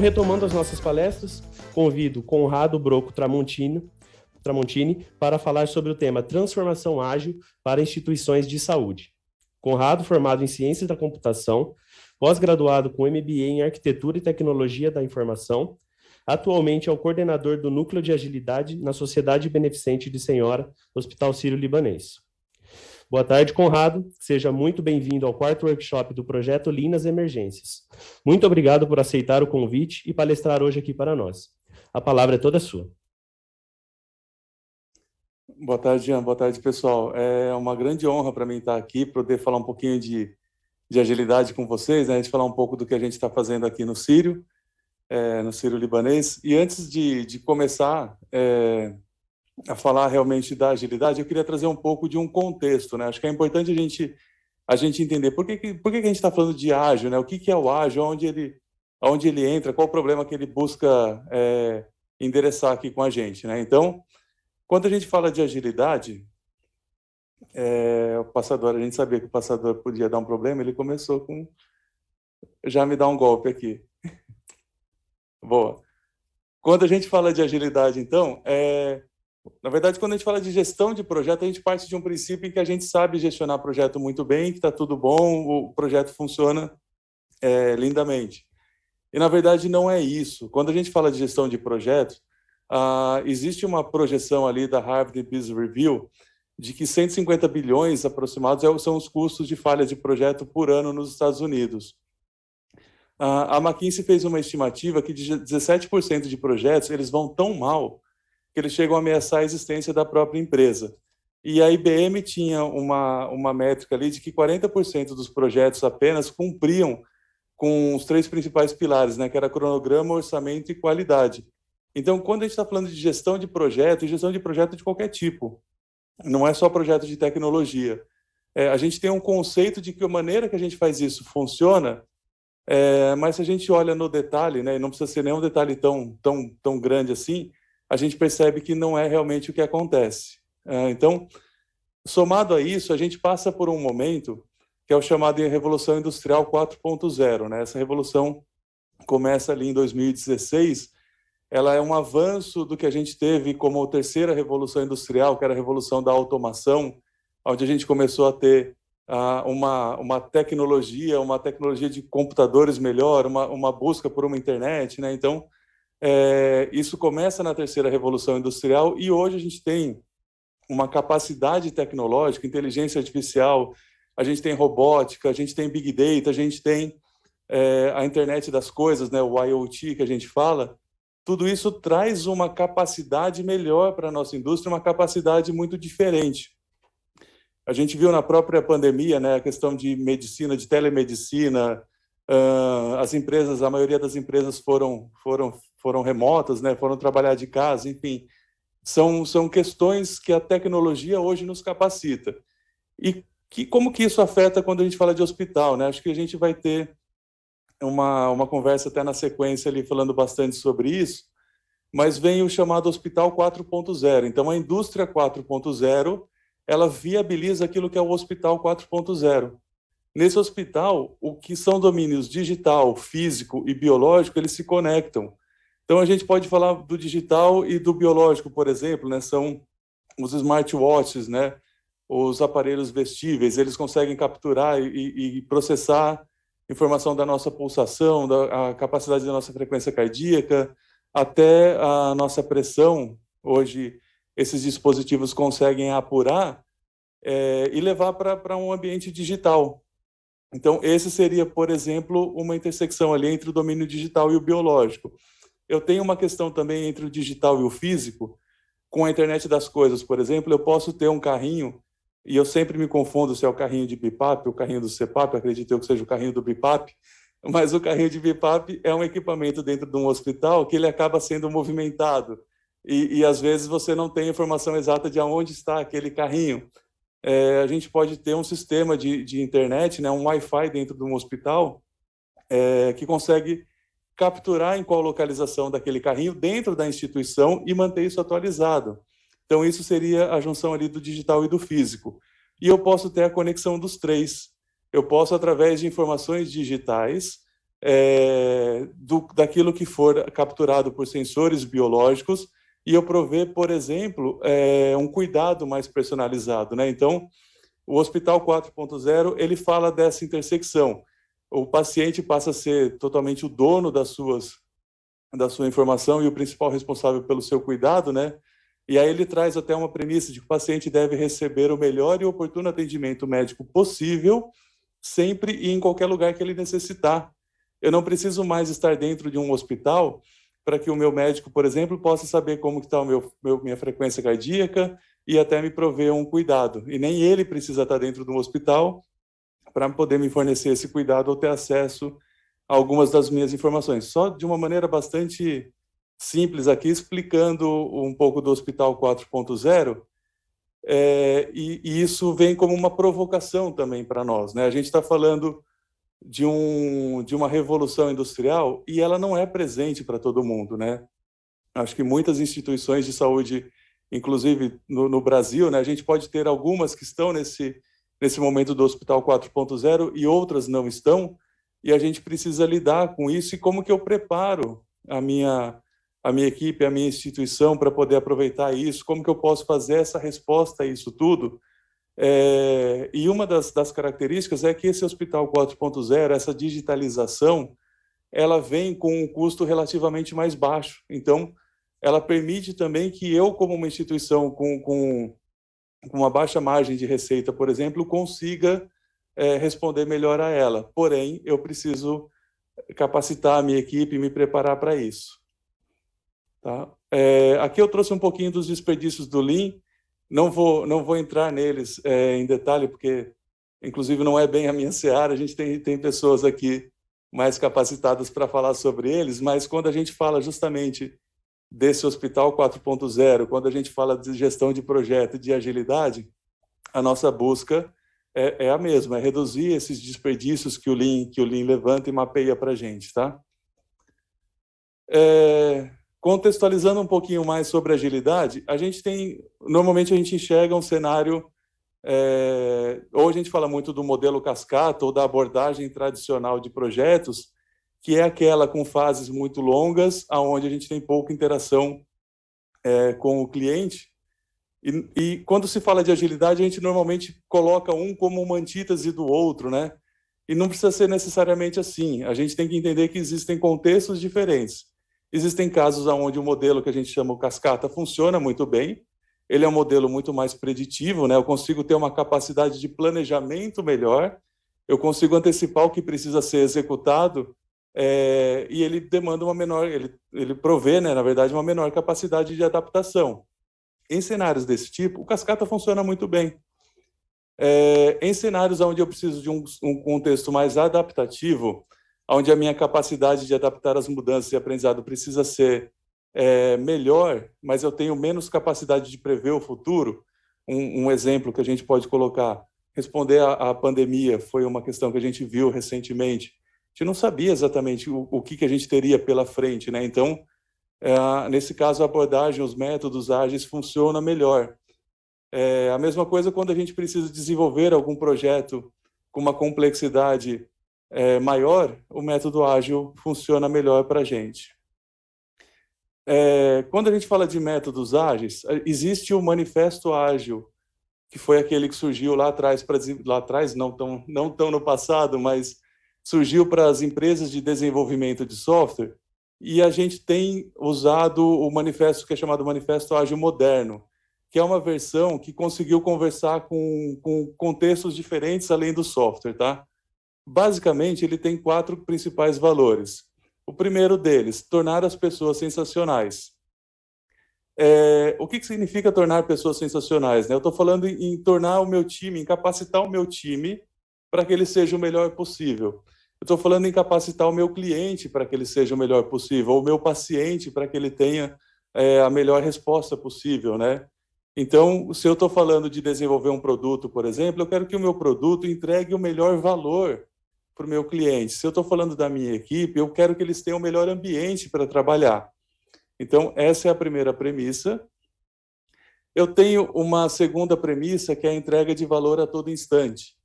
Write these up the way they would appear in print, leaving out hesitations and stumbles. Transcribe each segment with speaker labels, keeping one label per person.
Speaker 1: retomando as nossas palestras, convido Conrado Broco Tramontini para falar sobre o tema Transformação Ágil para Instituições de Saúde. Conrado, formado em Ciências da Computação, pós-graduado com MBA em Arquitetura e Tecnologia da Informação, atualmente é o coordenador do Núcleo de Agilidade na Sociedade Beneficente de Senhora, Hospital Sírio-Libanês. Boa tarde, Conrado. Seja muito bem-vindo ao quarto workshop do projeto Lean nas Emergências. Muito obrigado por aceitar o convite e palestrar hoje aqui para nós. A palavra é toda sua.
Speaker 2: Boa tarde, Jean. Boa tarde, pessoal. É uma grande honra para mim estar aqui, poder falar um pouquinho de agilidade com vocês, né? A gente falar um pouco do que a gente está fazendo aqui no Sírio Libanês. E antes de começar a falar realmente da agilidade, eu queria trazer um pouco de um contexto, né? Acho que é importante a gente entender por que a gente está falando de ágil, né? O que é o ágil, aonde ele entra, qual o problema que ele busca endereçar aqui com a gente, né? Então, quando a gente fala de agilidade, o passador, a gente sabia que o passador podia dar um problema, ele começou com já me dá um golpe aqui. Boa. Quando a gente fala de agilidade, então, na verdade, quando a gente fala de gestão de projeto, a gente parte de um princípio em que a gente sabe gestionar projeto muito bem, que está tudo bom, o projeto funciona lindamente. E, na verdade, não é isso. Quando a gente fala de gestão de projetos, existe uma projeção ali da Harvard Business Review de que 150 bilhões aproximados são os custos de falha de projeto por ano nos Estados Unidos. A McKinsey fez uma estimativa que de 17% de projetos eles vão tão mal que eles chegam a ameaçar a existência da própria empresa. E a IBM tinha uma métrica ali de que 40% dos projetos apenas cumpriam com os 3 principais pilares, né, que era cronograma, orçamento e qualidade. Então, quando a gente está falando de gestão de projeto, e gestão de projeto de qualquer tipo, não é só projeto de tecnologia. A gente tem um conceito de que a maneira que a gente faz isso funciona, mas se a gente olha no detalhe, né, e não precisa ser nenhum detalhe tão grande assim, a gente percebe que não é realmente o que acontece. Então, somado a isso, a gente passa por um momento que é o chamado de Revolução Industrial 4.0. Né? Essa revolução começa ali em 2016, ela é um avanço do que a gente teve como a terceira revolução industrial, que era a revolução da automação, onde a gente começou a ter uma tecnologia de computadores melhor, uma busca por uma internet, né? Então, isso começa na terceira revolução industrial e hoje a gente tem uma capacidade tecnológica, inteligência artificial, a gente tem robótica, a gente tem big data, a gente tem a internet das coisas, né? O IoT que a gente fala. Tudo isso traz uma capacidade melhor para a nossa indústria, uma capacidade muito diferente. A gente viu na própria pandemia, né, a questão de medicina, de telemedicina, a maioria das empresas foram remotas, né, foram trabalhar de casa, enfim. São questões que a tecnologia hoje nos capacita. E como que isso afeta quando a gente fala de hospital, né? Acho que a gente vai ter uma conversa até na sequência ali falando bastante sobre isso, mas vem o chamado Hospital 4.0. Então, a indústria 4.0, ela viabiliza aquilo que é o Hospital 4.0. Nesse hospital, o que são domínios digital, físico e biológico, eles se conectam. Então, a gente pode falar do digital e do biológico, por exemplo, né? São os smartwatches, né? Os aparelhos vestíveis, eles conseguem capturar e processar informação da nossa pulsação, a capacidade da nossa frequência cardíaca, até a nossa pressão. Hoje, esses dispositivos conseguem apurar e levar para um ambiente digital. Então, esse seria, por exemplo, uma intersecção ali entre o domínio digital e o biológico. Eu tenho uma questão também entre o digital e o físico. Com a internet das coisas, por exemplo, eu posso ter um carrinho, e eu sempre me confundo se é o carrinho de BiPAP, o carrinho do CPAP, acredito eu que seja o carrinho do BiPAP, mas o carrinho de BiPAP é um equipamento dentro de um hospital que ele acaba sendo movimentado, e às vezes você não tem informação exata de aonde está aquele carrinho. A gente pode ter um sistema de internet, né, um Wi-Fi dentro de um hospital, que consegue capturar em qual localização daquele carrinho dentro da instituição e manter isso atualizado. Então, isso seria a junção ali do digital e do físico. E eu posso ter a conexão dos três. Eu posso, através de informações digitais, daquilo que for capturado por sensores biológicos e eu prover, por exemplo, um cuidado mais personalizado, né? Então, o Hospital 4.0, ele fala dessa intersecção. O paciente passa a ser totalmente o dono da sua informação e o principal responsável pelo seu cuidado, né? E aí ele traz até uma premissa de que o paciente deve receber o melhor e oportuno atendimento médico possível, sempre e em qualquer lugar que ele necessitar. Eu não preciso mais estar dentro de um hospital para que o meu médico, por exemplo, possa saber como está minha frequência cardíaca e até me prover um cuidado. E nem ele precisa estar dentro de um hospital para poder me fornecer esse cuidado ou ter acesso a algumas das minhas informações. Só de uma maneira bastante simples aqui, explicando um pouco do Hospital 4.0, e isso vem como uma provocação também para nós, né? A gente está falando de uma revolução industrial e ela não é presente para todo mundo, né? Acho que muitas instituições de saúde, inclusive no Brasil, né, a gente pode ter algumas que estão nesse momento do Hospital 4.0 e outras não estão, e a gente precisa lidar com isso. E como que eu preparo a minha equipe, a minha instituição para poder aproveitar isso? Como que eu posso fazer essa resposta a isso tudo? E uma das características é que esse Hospital 4.0, essa digitalização, ela vem com um custo relativamente mais baixo. Então, ela permite também que eu, como uma instituição com uma baixa margem de receita, por exemplo, consiga responder melhor a ela. Porém, eu preciso capacitar a minha equipe e me preparar para isso. Tá? Aqui eu trouxe um pouquinho dos desperdícios do Lean. Não vou entrar neles em detalhe, porque, inclusive, não é bem a minha seara. A gente tem pessoas aqui mais capacitadas para falar sobre eles, mas quando a gente fala justamente desse Hospital 4.0, quando a gente fala de gestão de projeto e de agilidade, a nossa busca é a mesma, é reduzir esses desperdícios que o Lean levanta e mapeia para a gente, tá? Contextualizando um pouquinho mais sobre agilidade, normalmente a gente enxerga um cenário, ou a gente fala muito do modelo cascata ou da abordagem tradicional de projetos, que é aquela com fases muito longas, onde a gente tem pouca interação com o cliente. E quando se fala de agilidade, a gente normalmente coloca um como uma antítese do outro, né? E não precisa ser necessariamente assim. A gente tem que entender que existem contextos diferentes. Existem casos onde o modelo que a gente chama de cascata funciona muito bem. Ele é um modelo muito mais preditivo, né? Eu consigo ter uma capacidade de planejamento melhor, eu consigo antecipar o que precisa ser executado, e ele demanda ele provê, né, na verdade, uma menor capacidade de adaptação. Em cenários desse tipo, o cascata funciona muito bem. Em cenários onde eu preciso de um contexto mais adaptativo, onde a minha capacidade de adaptar as mudanças e aprendizado precisa ser melhor, mas eu tenho menos capacidade de prever o futuro. Um exemplo que a gente pode colocar, responder à pandemia, foi uma questão que a gente viu recentemente. A gente não sabia exatamente o que a gente teria pela frente, né? Então, nesse caso, a abordagem, os métodos ágeis funcionam melhor. A mesma coisa quando a gente precisa desenvolver algum projeto com uma complexidade maior, o método ágil funciona melhor para a gente. Quando a gente fala de métodos ágeis, existe o Manifesto Ágil, que foi aquele que surgiu lá atrás, não tão no passado, mas surgiu para as empresas de desenvolvimento de software, e a gente tem usado o manifesto que é chamado Manifesto Ágil Moderno, que é uma versão que conseguiu conversar com contextos diferentes além do software, tá? Basicamente, ele tem 4 principais valores. O primeiro deles, tornar as pessoas sensacionais. O que significa tornar pessoas sensacionais, né? Eu estou falando em tornar o meu time, em capacitar o meu time para que ele seja o melhor possível. Eu estou falando em capacitar o meu cliente para que ele seja o melhor possível, ou o meu paciente para que ele tenha a melhor resposta possível, né? Então, se eu estou falando de desenvolver um produto, por exemplo, eu quero que o meu produto entregue o melhor valor para o meu cliente. Se eu estou falando da minha equipe, eu quero que eles tenham o melhor ambiente para trabalhar. Então, essa é a primeira premissa. Eu tenho uma segunda premissa, que é a entrega de valor a todo instante.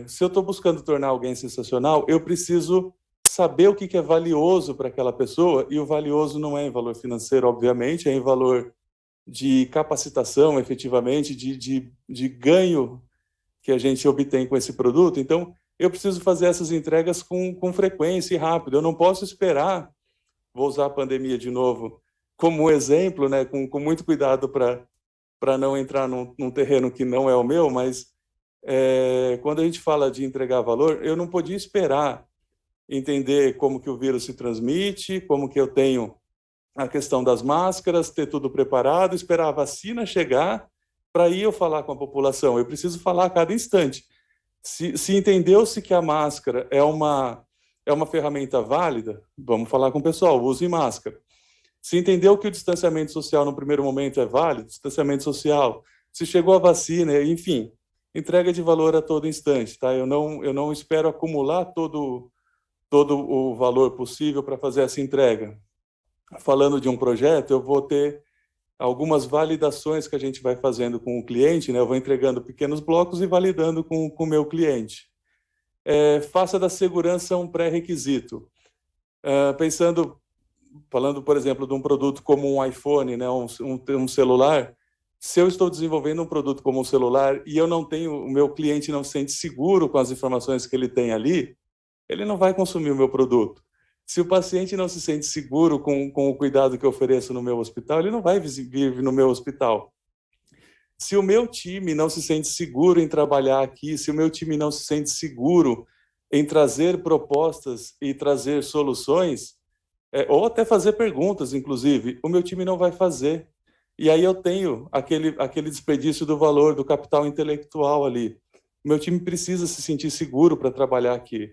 Speaker 2: Se eu estou buscando tornar alguém sensacional, eu preciso saber o que é valioso para aquela pessoa, e o valioso não é em valor financeiro, obviamente, é em valor de capacitação, efetivamente, de ganho que a gente obtém com esse produto. Então, eu preciso fazer essas entregas com frequência e rápido. Eu não posso esperar, vou usar a pandemia de novo como um exemplo, né, com muito cuidado para não entrar num terreno que não é o meu, mas quando a gente fala de entregar valor, eu não podia esperar entender como que o vírus se transmite, como que eu tenho a questão das máscaras, ter tudo preparado, esperar a vacina chegar para aí eu falar com a população. Eu preciso falar a cada instante. Se entendeu-se que a máscara é uma ferramenta válida, vamos falar com o pessoal, use máscara. Se entendeu que o distanciamento social no primeiro momento é válido, distanciamento social, se chegou a vacina, enfim, entrega de valor a todo instante, tá? Eu não espero acumular todo o valor possível para fazer essa entrega. Falando de um projeto, eu vou ter algumas validações que a gente vai fazendo com o cliente, né? Eu vou entregando pequenos blocos e validando com o meu cliente. Faça da segurança um pré-requisito. Falando, por exemplo, de um produto como um iPhone, né? um celular, se eu estou desenvolvendo um produto como um celular e o meu cliente não se sente seguro com as informações que ele tem ali, ele não vai consumir o meu produto. Se o paciente não se sente seguro com o cuidado que eu ofereço no meu hospital, ele não vai vir no meu hospital. Se o meu time não se sente seguro em trabalhar aqui, se o meu time não se sente seguro em trazer propostas e trazer soluções, ou até fazer perguntas, inclusive, o meu time não vai fazer. E aí eu tenho aquele desperdício do valor, do capital intelectual ali. O meu time precisa se sentir seguro para trabalhar aqui.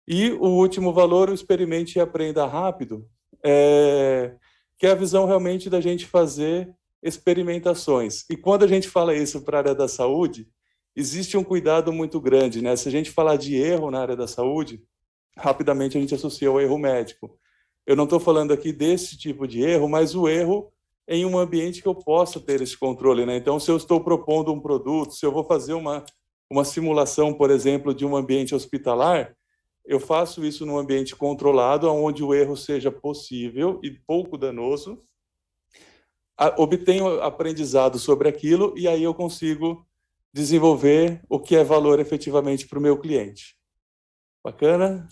Speaker 2: E o último valor, o experimente e aprenda rápido, que é a visão realmente da gente fazer experimentações. E quando a gente fala isso para a área da saúde, existe um cuidado muito grande, né? Se a gente falar de erro na área da saúde, rapidamente a gente associa ao erro médico. Eu não estou falando aqui desse tipo de erro, mas o erro em um ambiente que eu possa ter esse controle, né? Então, se eu estou propondo um produto, se eu vou fazer uma simulação, por exemplo, de um ambiente hospitalar, eu faço isso num ambiente controlado, onde o erro seja possível e pouco danoso, obtenho aprendizado sobre aquilo e aí eu consigo desenvolver o que é valor efetivamente para o meu cliente. Bacana?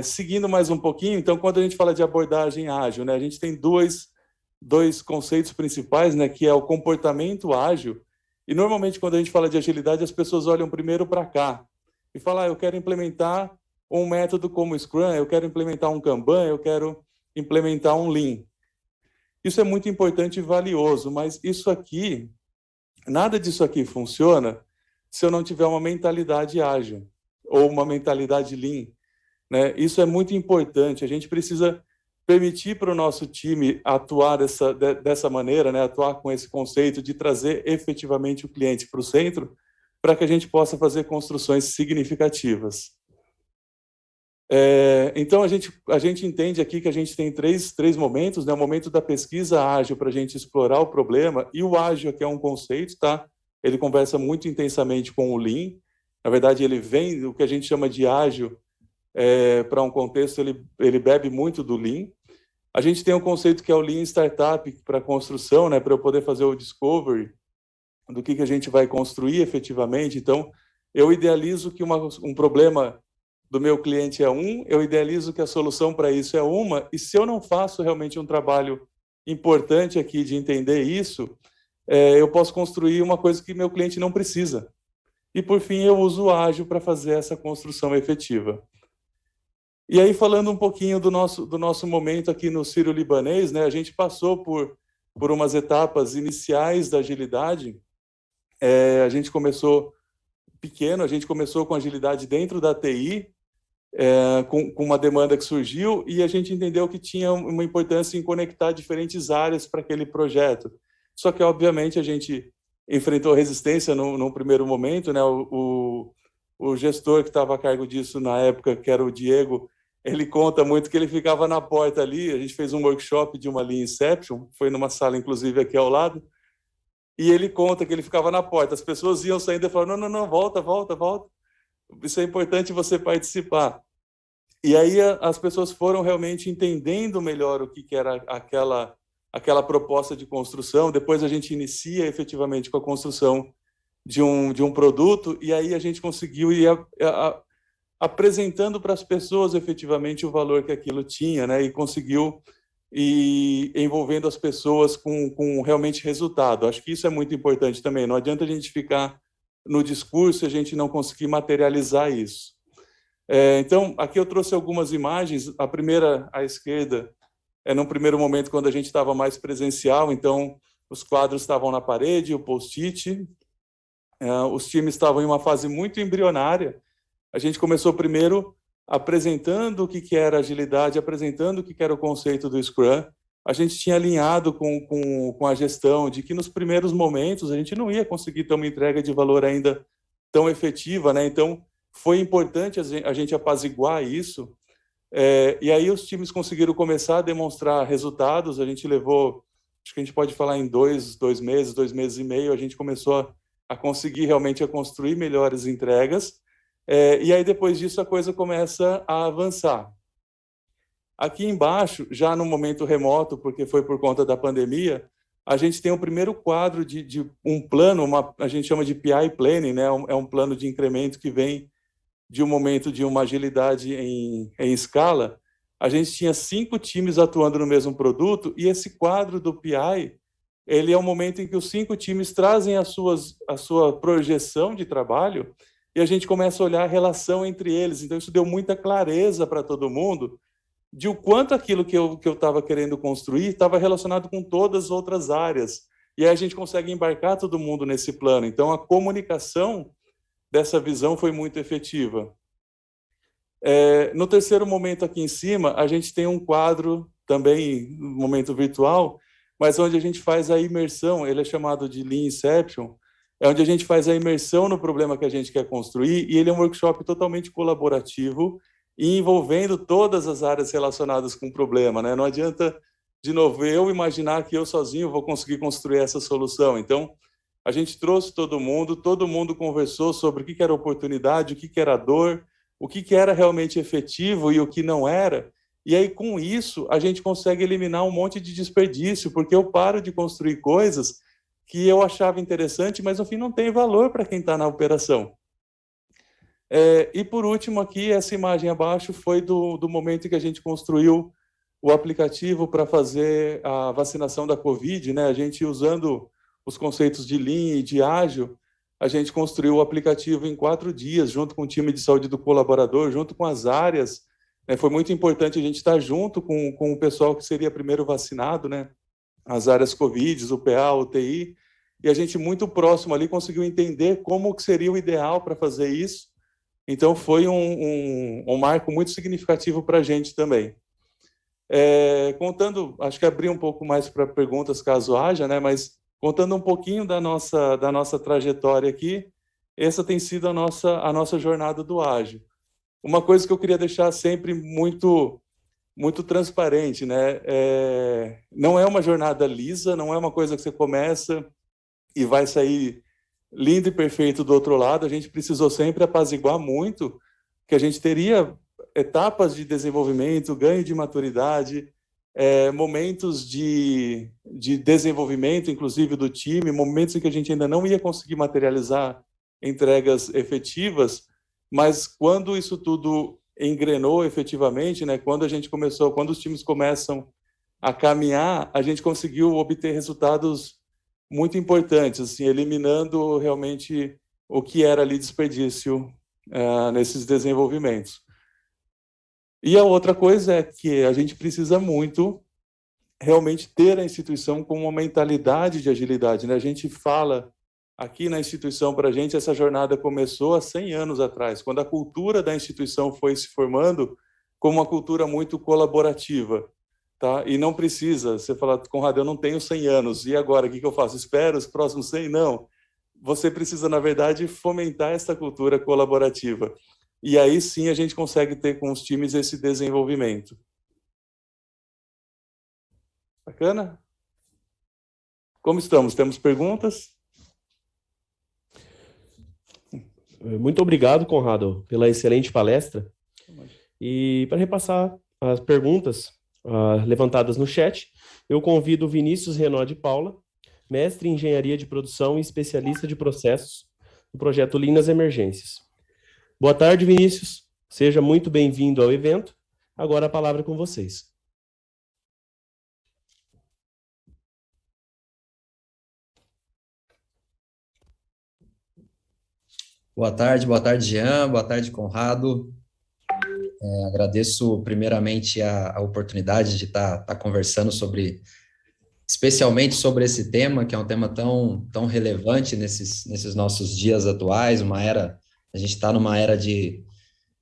Speaker 2: Seguindo mais um pouquinho, então, quando a gente fala de abordagem ágil, né, a gente tem dois conceitos principais, né, que é o comportamento ágil, e normalmente quando a gente fala de agilidade, as pessoas olham primeiro para cá e falam, eu quero implementar um método como o Scrum, eu quero implementar um Kanban, eu quero implementar um Lean. Isso é muito importante e valioso, mas nada disso aqui funciona se eu não tiver uma mentalidade ágil ou uma mentalidade Lean, né? Isso é muito importante. A gente precisa permitir para o nosso time atuar dessa maneira, né? Atuar com esse conceito de trazer efetivamente o cliente para o centro, para que a gente possa fazer construções significativas. Então, a gente entende aqui que a gente tem três momentos, né? O momento da pesquisa ágil para a gente explorar o problema, e o ágil, que é um conceito, tá? Ele conversa muito intensamente com o Lean. Na verdade, ele vem, o que a gente chama de ágil, para um contexto, ele bebe muito do Lean. A gente tem um conceito que é o Lean Startup para construção, né? Para eu poder fazer o discovery do que a gente vai construir efetivamente. Então, eu idealizo que um problema do meu cliente eu idealizo que a solução para isso é uma, e se eu não faço realmente um trabalho importante aqui de entender isso, eu posso construir uma coisa que meu cliente não precisa. E, por fim, eu uso o ágil para fazer essa construção efetiva. E aí, falando um pouquinho do nosso momento aqui no Sírio-Libanês, né, a gente passou por umas etapas iniciais da agilidade. A gente começou pequeno, a gente começou com agilidade dentro da TI, com uma demanda que surgiu, e a gente entendeu que tinha uma importância em conectar diferentes áreas para aquele projeto. Só que, obviamente, a gente enfrentou resistência no primeiro momento, né? O gestor que estava a cargo disso na época, que era o Diego, ele conta muito que ele ficava na porta ali. A gente fez um workshop de uma Lean Inception, foi numa sala, inclusive, aqui ao lado, e ele conta que ele ficava na porta, as pessoas iam saindo e falavam, não, volta, isso é importante você participar. E aí as pessoas foram realmente entendendo melhor o que era aquela proposta de construção. Depois a gente inicia efetivamente com a construção de um produto, e aí a gente conseguiu ir apresentando para as pessoas efetivamente o valor que aquilo tinha, né? E conseguiu ir envolvendo as pessoas com realmente resultado. Acho que isso é muito importante também. Não adianta a gente ficar no discurso e a gente não conseguir materializar isso. Então, aqui eu trouxe algumas imagens. A primeira, à esquerda, é num primeiro momento quando a gente estava mais presencial, então os quadros estavam na parede, o post-it, os times estavam em uma fase muito embrionária. A gente começou primeiro apresentando o que era agilidade, apresentando o que era o conceito do Scrum. A gente tinha alinhado com a gestão de que nos primeiros momentos a gente não ia conseguir ter uma entrega de valor ainda tão efetiva, né? Então, foi importante a gente apaziguar isso. E aí os times conseguiram começar a demonstrar resultados. A gente levou, acho que a gente pode falar em dois meses e meio, a gente começou a conseguir realmente a construir melhores entregas. E aí, depois disso, a coisa começa a avançar. Aqui embaixo, já no momento remoto, porque foi por conta da pandemia, a gente tem o primeiro quadro de um plano, a gente chama de PI Planning, né? É um plano de incremento que vem de um momento de uma agilidade em escala. A gente tinha 5 times atuando no mesmo produto, e esse quadro do PI, ele é o momento em que os 5 times trazem a sua projeção de trabalho, e a gente começa a olhar a relação entre eles. Então, isso deu muita clareza para todo mundo de o quanto aquilo que eu estava querendo construir estava relacionado com todas as outras áreas. E aí a gente consegue embarcar todo mundo nesse plano. Então, a comunicação dessa visão foi muito efetiva. No terceiro momento aqui em cima, a gente tem um quadro também, no momento virtual, mas onde a gente faz a imersão. Ele é chamado de Lean Inception, é onde a gente faz a imersão no problema que a gente quer construir, e ele é um workshop totalmente colaborativo e envolvendo todas as áreas relacionadas com o problema, né? Não adianta, de novo, eu imaginar que eu sozinho vou conseguir construir essa solução. Então, a gente trouxe todo mundo conversou sobre o que era oportunidade, o que era dor, o que era realmente efetivo e o que não era. E aí, com isso, a gente consegue eliminar um monte de desperdício, porque eu paro de construir coisas que eu achava interessante, mas no fim não tem valor para quem está na operação. E por último aqui, essa imagem abaixo foi do momento em que a gente construiu o aplicativo para fazer a vacinação da Covid, né? A gente, usando os conceitos de Lean e de ágil, a gente construiu o aplicativo em 4 dias, junto com o time de saúde do colaborador, junto com as áreas. Foi muito importante a gente estar junto com o pessoal que seria primeiro vacinado, né? As áreas Covid, o PA, o TI, e a gente muito próximo ali conseguiu entender como que seria o ideal para fazer isso. Então foi um marco muito significativo para a gente também. Contando, acho que abri um pouco mais para perguntas caso haja, né? Mas contando um pouquinho da nossa trajetória aqui, essa tem sido a nossa jornada do ágil. Uma coisa que eu queria deixar sempre muito transparente, né? Não é uma jornada lisa, não é uma coisa que você começa e vai sair lindo e perfeito do outro lado. A gente precisou sempre apaziguar muito, que a gente teria etapas de desenvolvimento, ganho de maturidade, momentos de desenvolvimento, inclusive do time, momentos em que a gente ainda não ia conseguir materializar entregas efetivas, mas quando isso tudo engrenou efetivamente, né, quando os times começam a caminhar, a gente conseguiu obter resultados muito importantes, assim, eliminando realmente o que era ali desperdício nesses desenvolvimentos. E a outra coisa é que a gente precisa muito realmente ter a instituição com uma mentalidade de agilidade, né? A gente fala aqui na instituição, para a gente, essa jornada começou há 100 anos atrás, quando a cultura da instituição foi se formando como uma cultura muito colaborativa. Tá? E não precisa, você fala, Conrado, eu não tenho 100 anos, e agora, o que eu faço? Espero os próximos 100? Não. Você precisa, na verdade, fomentar essa cultura colaborativa. E aí sim a gente consegue ter com os times esse desenvolvimento. Bacana? Como estamos? Temos perguntas?
Speaker 1: Muito obrigado, Conrado, pela excelente palestra. E para repassar as perguntas levantadas no chat, eu convido o Vinícius Renaud de Paula, mestre em Engenharia de Produção e especialista de processos do projeto Lean nas Emergências. Boa tarde, Vinícius. Seja muito bem-vindo ao evento. Agora a palavra é com vocês.
Speaker 3: Boa tarde, Jean, boa tarde, Conrado. Agradeço primeiramente a oportunidade de estar conversando especialmente sobre esse tema, que é um tema tão relevante nesses nossos dias atuais, a gente está numa era de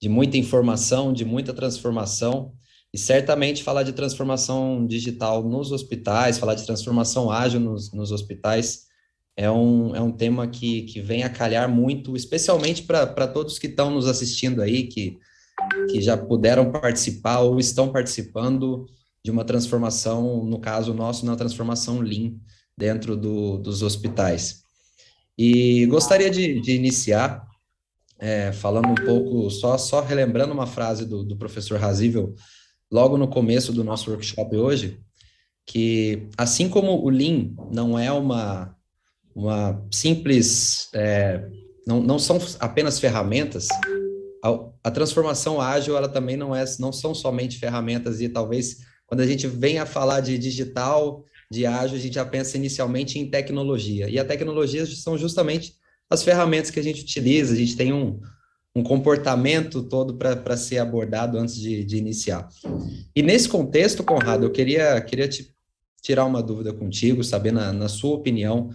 Speaker 3: muita informação, de muita transformação, e certamente falar de transformação digital nos hospitais, falar de transformação ágil nos hospitais, é um tema que vem a calhar muito, especialmente para todos que estão nos assistindo aí, que já puderam participar ou estão participando de uma transformação, no caso nosso, na transformação Lean dentro dos hospitais. E gostaria de iniciar falando um pouco, só relembrando uma frase do professor Razível, logo no começo do nosso workshop hoje, que assim como o Lean não é uma simples, não são apenas ferramentas, a transformação ágil, ela também não são somente ferramentas, e talvez quando a gente vem a falar de digital, de ágil, a gente já pensa inicialmente em tecnologia, e a tecnologia são justamente as ferramentas que a gente utiliza, a gente tem um comportamento todo para ser abordado antes de iniciar. E nesse contexto, Conrado, eu queria te tirar uma dúvida contigo, saber na sua opinião,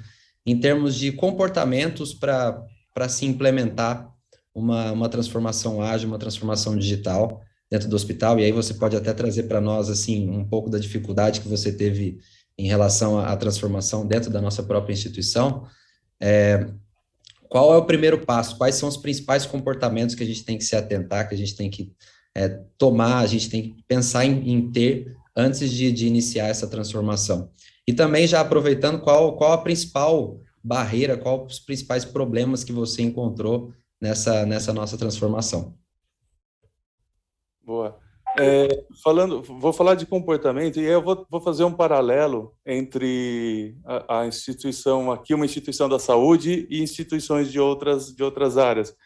Speaker 3: em termos de comportamentos para se implementar uma transformação ágil, uma transformação digital dentro do hospital, e aí você pode até trazer para nós, assim, um pouco da dificuldade que você teve em relação à transformação dentro da nossa própria instituição. Qual é o primeiro passo? Quais são os principais comportamentos que a gente tem que se atentar, que a gente tem que tomar, a gente tem que pensar em ter antes de iniciar essa transformação? E também já aproveitando, qual a principal barreira, qual os principais problemas que você encontrou nessa nossa transformação?
Speaker 2: Boa. Vou falar de comportamento, e eu vou fazer um paralelo entre a instituição aqui, uma instituição da saúde, e instituições de outras áreas.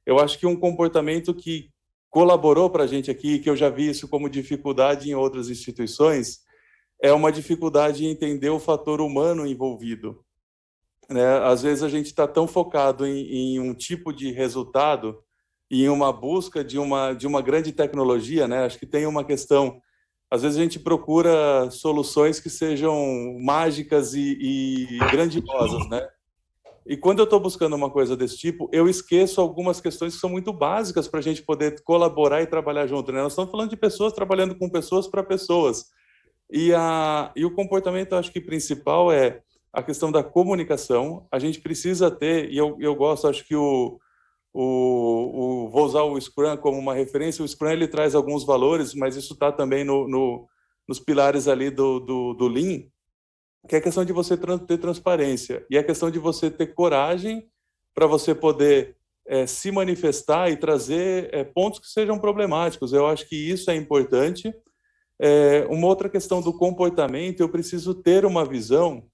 Speaker 2: Eu acho que um comportamento que colaborou para a gente aqui, que eu já vi isso como dificuldade em outras instituições, é uma dificuldade em entender o fator humano envolvido, né? Às vezes a gente está tão focado em um tipo de resultado e em uma busca de uma grande tecnologia, né? Acho que tem uma questão, às vezes a gente procura soluções que sejam mágicas e grandiosas, né? E quando eu estou buscando uma coisa desse tipo, eu esqueço algumas questões que são muito básicas para a gente poder colaborar e trabalhar junto, né? Nós estamos falando de pessoas trabalhando com pessoas para pessoas. E o comportamento, acho que principal é a questão da comunicação. A gente precisa ter, e eu gosto, acho que vou usar o Scrum como uma referência. O Scrum ele traz alguns valores, mas isso está também nos pilares ali do Lean, que é a questão de você ter transparência e a questão de você ter coragem para você poder se manifestar e trazer pontos que sejam problemáticos. Eu acho que isso é importante. Uma outra questão do comportamento, eu preciso ter uma visão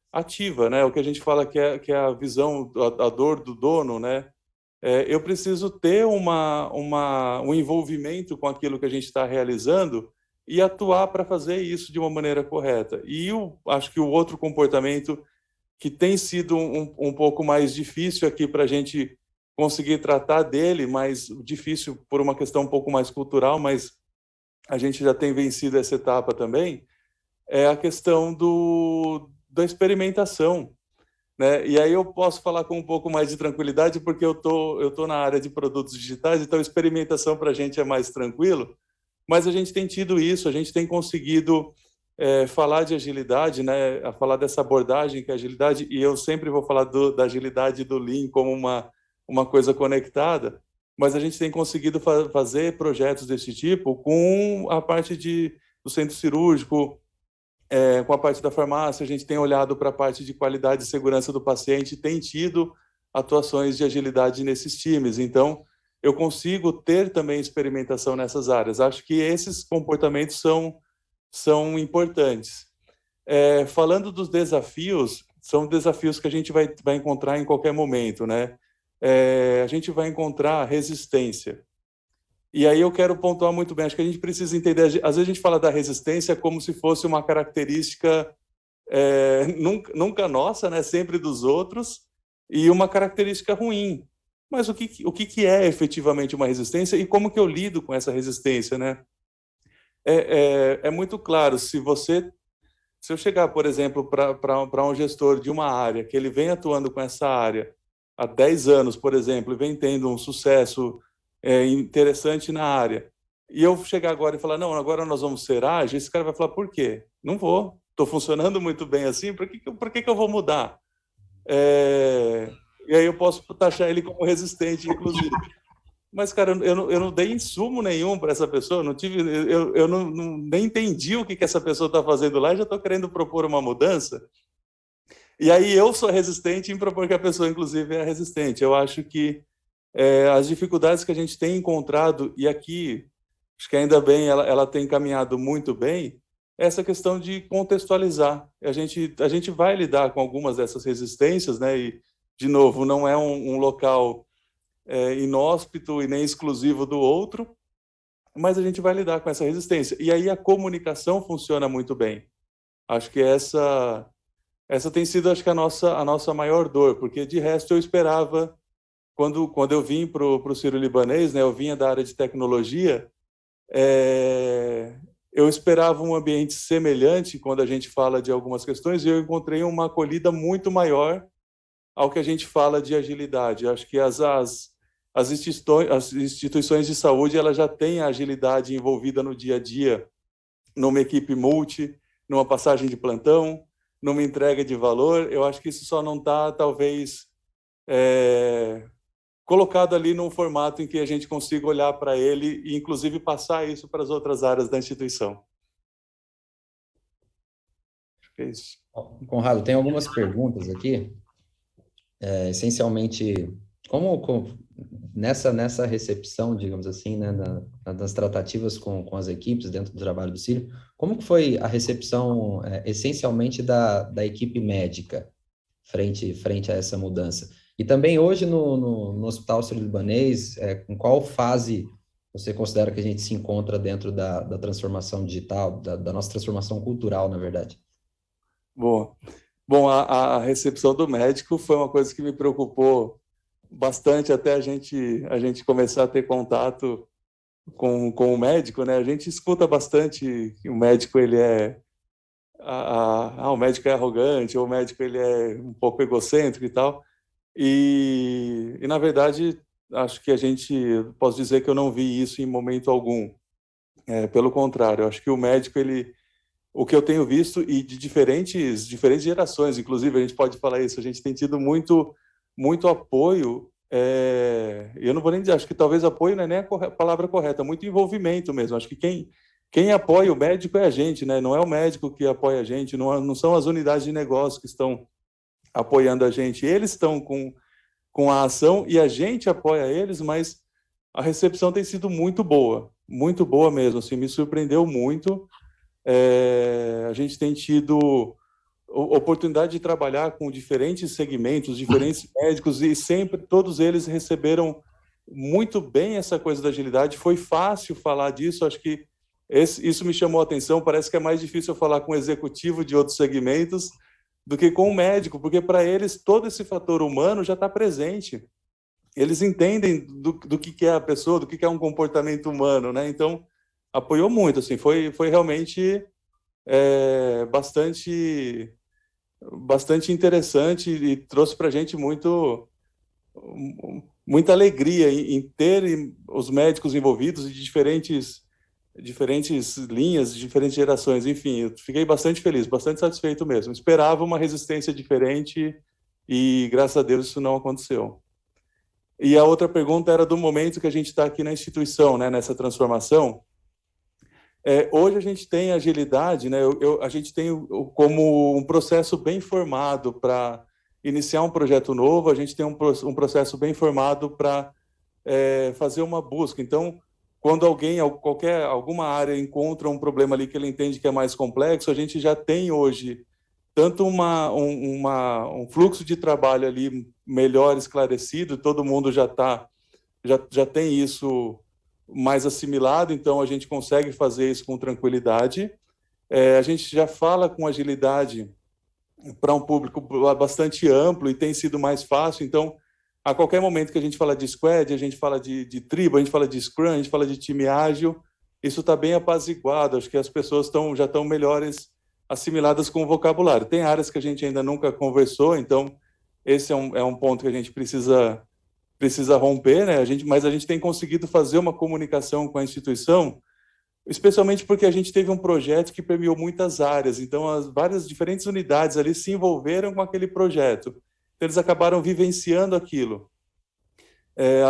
Speaker 2: ativa, né? O que a gente fala que é a visão, a dor do dono, né? Eu preciso ter um envolvimento com aquilo que a gente está realizando e atuar para fazer isso de uma maneira correta. E eu acho que o outro comportamento que tem sido um pouco mais difícil aqui para a gente conseguir tratar dele, mas difícil por uma questão um pouco mais cultural, mas a gente já tem vencido essa etapa também, é a questão da experimentação, né? E aí eu posso falar com um pouco mais de tranquilidade, porque eu tô na área de produtos digitais, então a experimentação para a gente é mais tranquilo, mas a gente tem tido isso, a gente tem conseguido falar de agilidade, né? A falar dessa abordagem que é agilidade, e eu sempre vou falar da agilidade do Lean como uma coisa conectada, mas a gente tem conseguido fazer projetos desse tipo com a parte do centro cirúrgico, Com a parte da farmácia, a gente tem olhado para a parte de qualidade e segurança do paciente, tem tido atuações de agilidade nesses times. Então, eu consigo ter também experimentação nessas áreas. Acho que esses comportamentos são importantes. Falando dos desafios, são desafios que a gente vai encontrar em qualquer momento, né? A gente vai encontrar resistência. E aí eu quero pontuar muito bem, acho que a gente precisa entender, às vezes a gente fala da resistência como se fosse uma característica nunca nossa, né? Sempre dos outros, e uma característica ruim. Mas o que é efetivamente uma resistência e como que eu lido com essa resistência, né? É muito claro, se eu chegar, por exemplo, para um gestor de uma área, que ele vem atuando com essa área há 10 anos, por exemplo, e vem tendo um sucesso interessante na área, e eu chegar agora e falar, não, agora nós vamos ser ágeis, esse cara vai falar, por quê? Não vou, estou funcionando muito bem assim, por que eu vou mudar? E aí eu posso taxar ele como resistente, inclusive. Mas, cara, eu não dei insumo nenhum para essa pessoa, eu nem entendi o que essa pessoa está fazendo lá e já estou querendo propor uma mudança. E aí eu sou resistente em propor que a pessoa, inclusive, é resistente. Eu acho que as dificuldades que a gente tem encontrado, e aqui, acho que ainda bem, ela tem caminhado muito bem, é essa questão de contextualizar. A gente vai lidar com algumas dessas resistências, né? E, de novo, não é um local inóspito e nem exclusivo do outro, mas a gente vai lidar com essa resistência. E aí a comunicação funciona muito bem. Acho que essa tem sido, acho que, a nossa maior dor, porque de resto eu esperava, quando eu vim para o Sírio-Libanês, né, eu vinha da área de tecnologia, eu esperava um ambiente semelhante quando a gente fala de algumas questões, e eu encontrei uma acolhida muito maior ao que a gente fala de agilidade. Acho que as instituições de saúde, ela já têm a agilidade envolvida no dia a dia, numa equipe multi, numa passagem de plantão, numa entrega de valor. Eu acho que isso só não está, talvez, colocado ali num formato em que a gente consiga olhar para ele e, inclusive, passar isso para as outras áreas da instituição. Acho que é isso.
Speaker 3: Conrado, tem algumas perguntas aqui, essencialmente, nessa recepção, digamos assim, né, das tratativas com as equipes dentro do trabalho do Sírio, como que foi a recepção, essencialmente, da equipe médica frente a essa mudança? E também hoje no Hospital Sírio-Libanês, em qual fase você considera que a gente se encontra dentro da transformação digital, da nossa transformação cultural, na verdade?
Speaker 2: Bom, a recepção do médico foi uma coisa que me preocupou bastante até a gente começar a ter contato com o médico, né? A gente escuta bastante que o médico o médico é arrogante, ou o médico ele é um pouco egocêntrico e tal. E na verdade, acho que posso dizer que eu não vi isso em momento algum. Pelo contrário, acho que o médico, o que eu tenho visto, e de diferentes gerações, inclusive, a gente pode falar isso, a gente tem tido muito, muito apoio, eu não vou nem dizer, acho que talvez apoio não é nem a palavra correta, muito envolvimento mesmo. Acho que quem apoia o médico é a gente, né? Não é o médico que apoia a gente, não são as unidades de negócio que estão apoiando a gente, eles estão com a ação e a gente apoia eles, mas a recepção tem sido muito boa mesmo, assim, me surpreendeu muito. A gente tem tido oportunidade de trabalhar com diferentes segmentos, diferentes médicos, e sempre todos eles receberam muito bem essa coisa da agilidade. Foi fácil falar disso, acho que isso me chamou a atenção. Parece que é mais difícil eu falar com um executivo de outros segmentos do que com um médico, porque para eles todo esse fator humano já está presente. Eles entendem do que é a pessoa, do que é um comportamento humano, né? Então, apoiou muito, assim, foi realmente bastante interessante e trouxe para a gente muita alegria em ter os médicos envolvidos de diferentes linhas, de diferentes gerações. Enfim, eu fiquei bastante feliz, bastante satisfeito mesmo. Esperava uma resistência diferente e, graças a Deus, isso não aconteceu. E a outra pergunta era do momento que a gente está aqui na instituição, né, nessa transformação. Hoje a gente tem agilidade, né? A gente tem como um processo bem formado para iniciar um projeto novo, a gente tem um processo bem formado para fazer uma busca. Então, quando alguma área encontra um problema ali que ele entende que é mais complexo, a gente já tem hoje tanto um fluxo de trabalho ali melhor esclarecido, todo mundo já tem isso mais assimilado, então a gente consegue fazer isso com tranquilidade. A gente já fala com agilidade para um público bastante amplo e tem sido mais fácil. Então, a qualquer momento que a gente fala de squad, a gente fala de tribo, a gente fala de scrum, a gente fala de time ágil, isso está bem apaziguado. Acho que as pessoas já estão melhores assimiladas com o vocabulário. Tem áreas que a gente ainda nunca conversou, então esse é um ponto que a gente precisa romper, né? Mas a gente tem conseguido fazer uma comunicação com a instituição, especialmente porque a gente teve um projeto que permeou muitas áreas, então as várias diferentes unidades ali se envolveram com aquele projeto, então, eles acabaram vivenciando aquilo.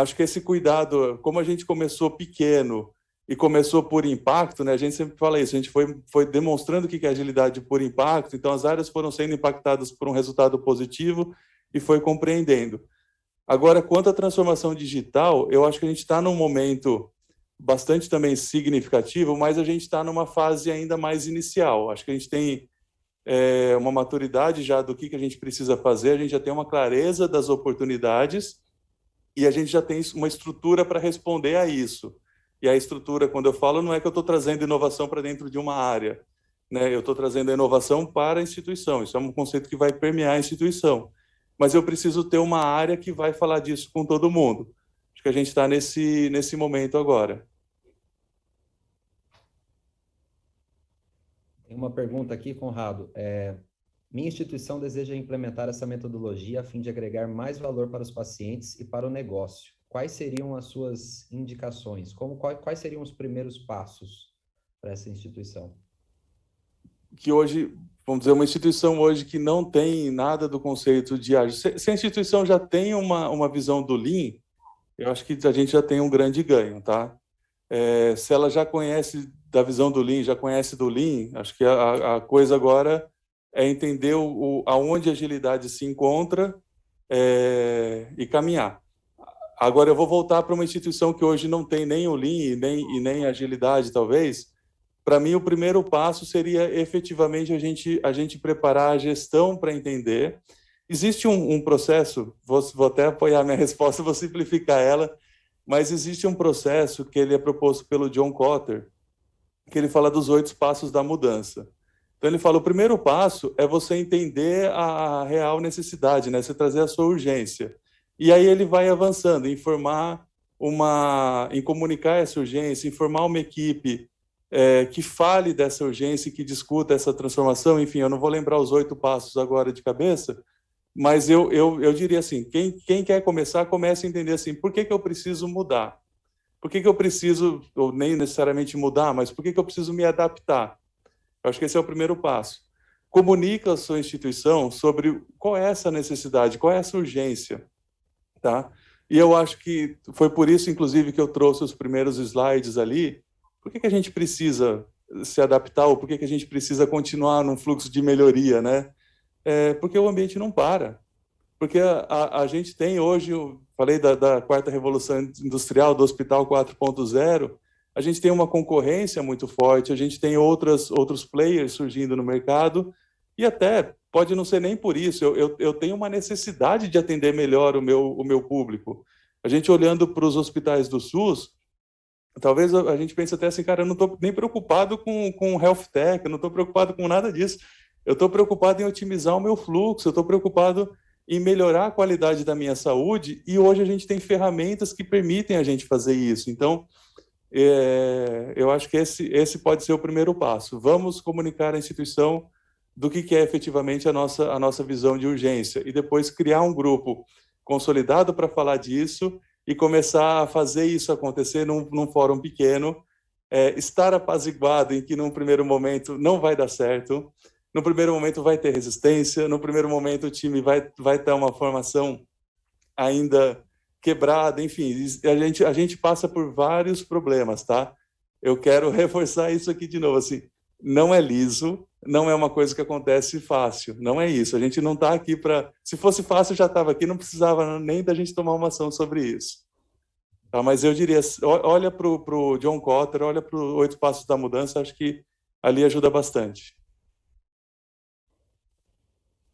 Speaker 2: Acho que esse cuidado, como a gente começou pequeno e começou por impacto, né? A gente sempre fala isso, a gente foi demonstrando o que é agilidade por impacto, então as áreas foram sendo impactadas por um resultado positivo e foi compreendendo. Agora, quanto à transformação digital, eu acho que a gente está num momento bastante também significativo, mas a gente está numa fase ainda mais inicial. Acho que a gente tem uma maturidade já do que a gente precisa fazer, a gente já tem uma clareza das oportunidades e a gente já tem uma estrutura para responder a isso. E a estrutura, quando eu falo, não é que eu estou trazendo inovação para dentro de uma área, né? Eu estou trazendo a inovação para a instituição. Isso é um conceito que vai permear a instituição. Mas eu preciso ter uma área que vai falar disso com todo mundo. Acho que a gente está nesse momento agora.
Speaker 3: Tem uma pergunta aqui, Conrado. Minha instituição deseja implementar essa metodologia a fim de agregar mais valor para os pacientes e para o negócio. Quais seriam as suas indicações? Quais seriam os primeiros passos para essa instituição?
Speaker 2: Que hoje, vamos dizer, uma instituição hoje que não tem nada do conceito de ágil. Se a instituição já tem uma visão do Lean, eu acho que a gente já tem um grande ganho, tá? Se ela já conhece da visão do Lean, já conhece do Lean, acho que a coisa agora é entender aonde a agilidade se encontra e caminhar. Agora eu vou voltar para uma instituição que hoje não tem nem o Lean e nem a agilidade, talvez. Para mim, o primeiro passo seria efetivamente a gente preparar a gestão para entender. Existe um processo, vou até apoiar minha resposta, vou simplificar ela, mas existe um processo que ele é proposto pelo John Kotter, que ele fala dos 8 passos da mudança. Então, ele fala, o primeiro passo é você entender a real necessidade, né? Você trazer a sua urgência. E aí ele vai avançando, em comunicar essa urgência, informar uma equipe que fale dessa urgência e que discuta essa transformação. Enfim, eu não vou lembrar os 8 passos agora de cabeça, mas eu diria assim, quem quer começar, comece a entender assim, por que eu preciso mudar? Por que eu preciso, ou nem necessariamente mudar, mas por que eu preciso me adaptar? Eu acho que esse é o primeiro passo. Comunica a sua instituição sobre qual é essa necessidade, qual é essa urgência, tá? E eu acho que foi por isso, inclusive, que eu trouxe os primeiros slides ali. Por que a gente precisa se adaptar ou por que a gente precisa continuar num fluxo de melhoria, né? Porque o ambiente não para. Porque a gente tem hoje, eu falei da quarta revolução industrial, do Hospital 4.0, a gente tem uma concorrência muito forte, a gente tem outros players surgindo no mercado, e até pode não ser nem por isso, eu tenho uma necessidade de atender melhor o meu público. A gente olhando para os hospitais do SUS, talvez a gente pense até assim, cara, eu não estou nem preocupado com health tech, eu não estou preocupado com nada disso, eu estou preocupado em otimizar o meu fluxo, eu estou preocupado em melhorar a qualidade da minha saúde, e hoje a gente tem ferramentas que permitem a gente fazer isso. Então, eu acho que esse pode ser o primeiro passo. Vamos comunicar à instituição do que é efetivamente a nossa visão de urgência, e depois criar um grupo consolidado para falar disso e começar a fazer isso acontecer num fórum pequeno, estar apaziguado em que num primeiro momento não vai dar certo, no primeiro momento vai ter resistência, no primeiro momento o time vai ter uma formação ainda quebrada, enfim, a gente passa por vários problemas, tá? eu quero reforçar isso aqui de novo, assim, não é liso, não é uma coisa que acontece fácil, não é isso. A gente não está aqui para... Se fosse fácil, eu já estava aqui, não precisava nem da gente tomar uma ação sobre isso. Tá? Mas eu diria, olha para o John Kotter, olha para o 8 Passos da Mudança, acho que ali ajuda bastante.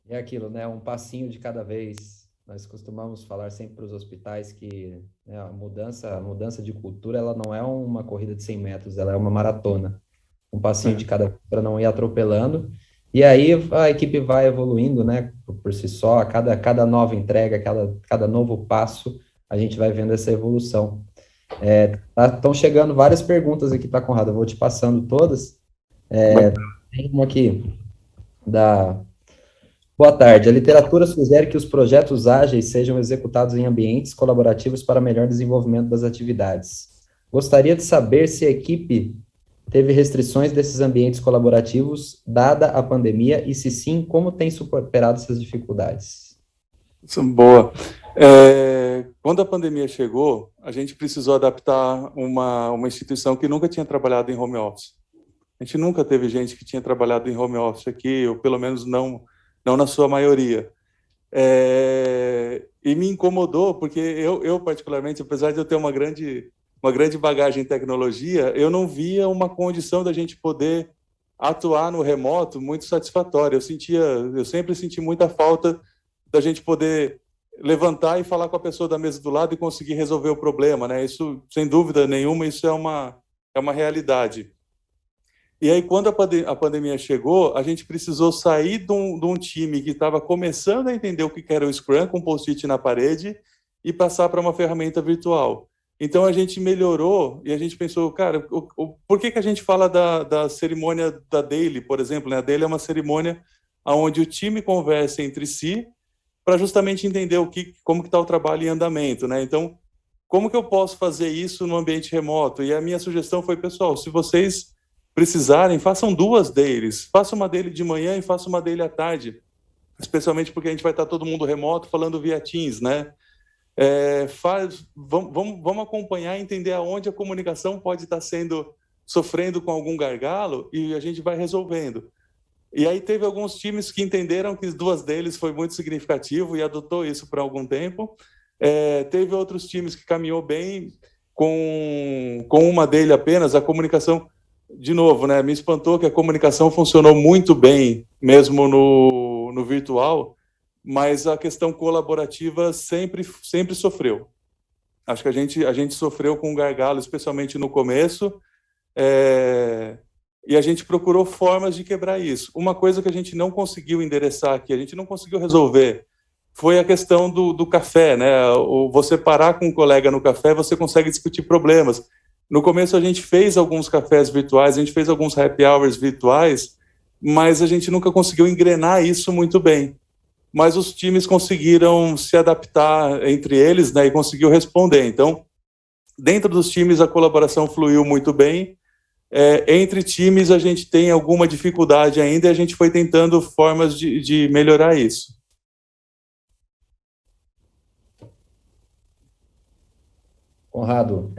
Speaker 3: É aquilo, né? Um passinho de cada vez. Nós costumamos falar sempre para os hospitais que, né, a mudança de cultura, ela não é uma corrida de 100 metros, ela é uma maratona. Um passinho de cada vez para não ir atropelando. E aí a equipe vai evoluindo, né? Por si só, a cada nova entrega, cada novo passo, a gente vai vendo essa evolução. Estão chegando várias perguntas aqui, tá, Conrado? Eu vou te passando todas. Tem uma aqui da... Boa tarde. A literatura sugere que os projetos ágeis sejam executados em ambientes colaborativos para melhor desenvolvimento das atividades. Gostaria de saber se a equipe teve restrições desses ambientes colaborativos, dada a pandemia, e se sim, como tem superado essas dificuldades?
Speaker 2: Boa. Quando a pandemia chegou, a gente precisou adaptar uma instituição que nunca tinha trabalhado em home office. A gente nunca teve gente que tinha trabalhado em home office aqui, ou pelo menos não na sua maioria. E me incomodou, porque eu particularmente, apesar de eu ter uma grande bagagem em tecnologia, eu não via uma condição da gente poder atuar no remoto muito satisfatória. Eu sempre senti muita falta da gente poder levantar e falar com a pessoa da mesa do lado e conseguir resolver o problema, né? Isso, sem dúvida nenhuma, isso é uma realidade. E aí, quando a pandemia chegou, a gente precisou sair de um time que estava começando a entender o que era o Scrum, com post-it na parede, e passar para uma ferramenta virtual. Então, a gente melhorou e a gente pensou, cara, por que a gente fala da cerimônia da Daily, por exemplo? Né? A Daily é uma cerimônia onde o time conversa entre si para justamente entender como que está o trabalho em andamento. Né? Então, como que eu posso fazer isso no ambiente remoto? E a minha sugestão foi, pessoal, se vocês precisarem, façam 2 dailies. Faça uma daily de manhã e faça uma daily à tarde. Especialmente porque a gente vai estar todo mundo remoto falando via Teams, né? Vamos acompanhar e entender aonde a comunicação pode estar sofrendo com algum gargalo e a gente vai resolvendo. E aí teve alguns times que entenderam que 2 dailies foi muito significativo e adotou isso por algum tempo. Teve outros times que caminhou bem com uma daily apenas. A comunicação, de novo, né, me espantou que a comunicação funcionou muito bem, mesmo no virtual, mas a questão colaborativa sempre sofreu. Acho que a gente sofreu com um gargalo, especialmente no começo, e a gente procurou formas de quebrar isso. Uma coisa que a gente não conseguiu endereçar aqui, a gente não conseguiu resolver, foi a questão do café, né? Você parar com um colega no café, você consegue discutir problemas. No começo a gente fez alguns cafés virtuais, a gente fez alguns happy hours virtuais, mas a gente nunca conseguiu engrenar isso muito bem. Mas os times conseguiram se adaptar entre eles, né, e conseguiu responder. Então, dentro dos times a colaboração fluiu muito bem. Entre times a gente tem alguma dificuldade ainda e a gente foi tentando formas de melhorar isso.
Speaker 3: Conrado,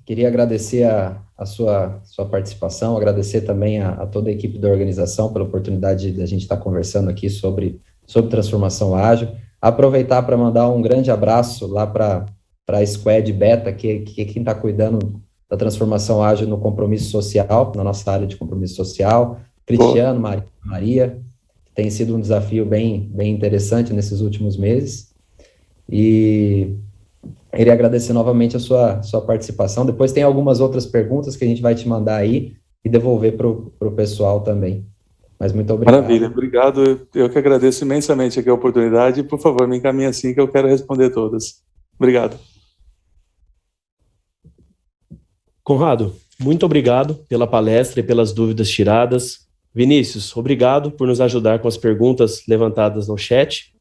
Speaker 3: queria agradecer a sua participação, agradecer também a toda a equipe da organização pela oportunidade de a gente estar conversando aqui sobre transformação ágil. Aproveitar para mandar um grande abraço lá para a Squad Beta, que é quem está cuidando da transformação ágil no compromisso social, na nossa área de compromisso social. Cristiano, Maria, que tem sido um desafio bem interessante nesses últimos meses. E queria agradecer novamente a sua participação. Depois tem algumas outras perguntas que a gente vai te mandar aí e devolver para o pessoal também. Mas muito obrigado.
Speaker 2: Maravilha, obrigado. Eu que agradeço imensamente aqui a oportunidade. Por favor, me encaminhe assim que eu quero responder todas. Obrigado.
Speaker 1: Conrado, muito obrigado pela palestra e pelas dúvidas tiradas. Vinícius, obrigado por nos ajudar com as perguntas levantadas no chat.